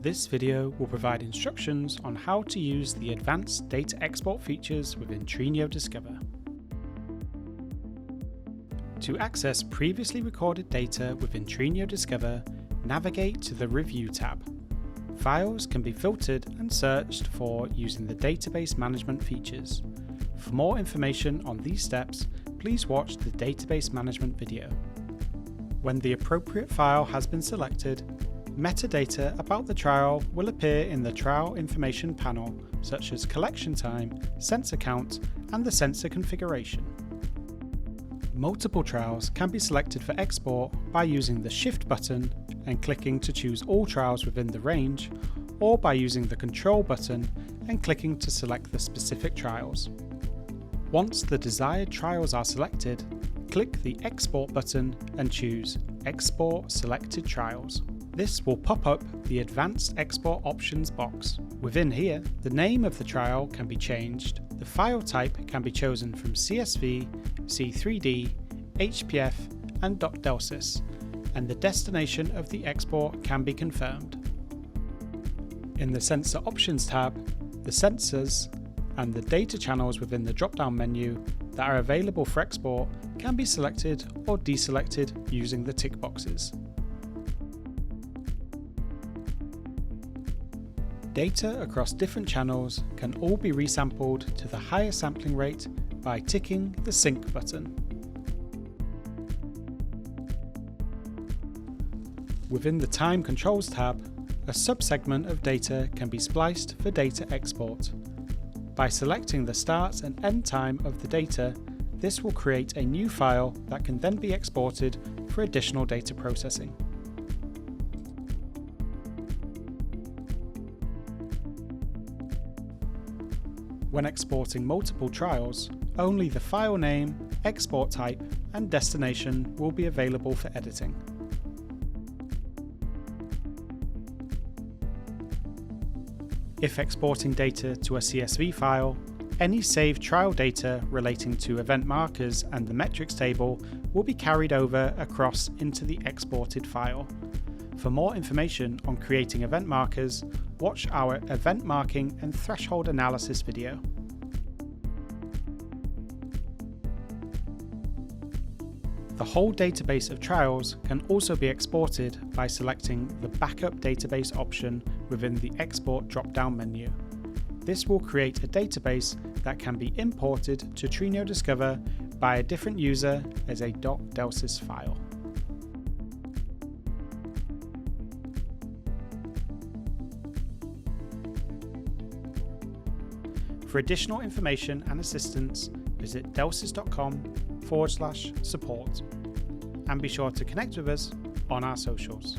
This video will provide instructions on how to use the advanced data export features within Trigno Discover. To access previously recorded data within Trigno Discover, navigate to the Review tab. Files can be filtered and searched for using the database management features. For more information on these steps, please watch the database management video. When the appropriate file has been selected, metadata about the trial will appear in the trial information panel, such as collection time, sensor count, and the sensor configuration. Multiple trials can be selected for export by using the Shift button and clicking to choose all trials within the range, or by using the Control button and clicking to select the specific trials. Once the desired trials are selected, click the Export button and choose Export Selected Trials. This will pop up the Advanced Export Options box. Within here, the name of the trial can be changed, the file type can be chosen from CSV, C3D, HPF, and .delsis, and the destination of the export can be confirmed. In the Sensor Options tab, the sensors and the data channels within the drop-down menu that are available for export can be selected or deselected using the tick boxes. Data across different channels can all be resampled to the higher sampling rate by ticking the Sync button. Within the Time Controls tab, a subsegment of data can be spliced for data export. By selecting the start and end time of the data, this will create a new file that can then be exported for additional data processing. When exporting multiple trials, only the file name, export type, and destination will be available for editing. If exporting data to a CSV file, any saved trial data relating to event markers and the metrics table will be carried over across into the exported file. For more information on creating event markers, watch our event marking and threshold analysis video. The whole database of trials can also be exported by selecting the Backup Database option within the Export drop-down menu. This will create a database that can be imported to Trigno Discover by a different user as a .delsis file. For additional information and assistance, visit delsis.com/support, and be sure to connect with us on our socials.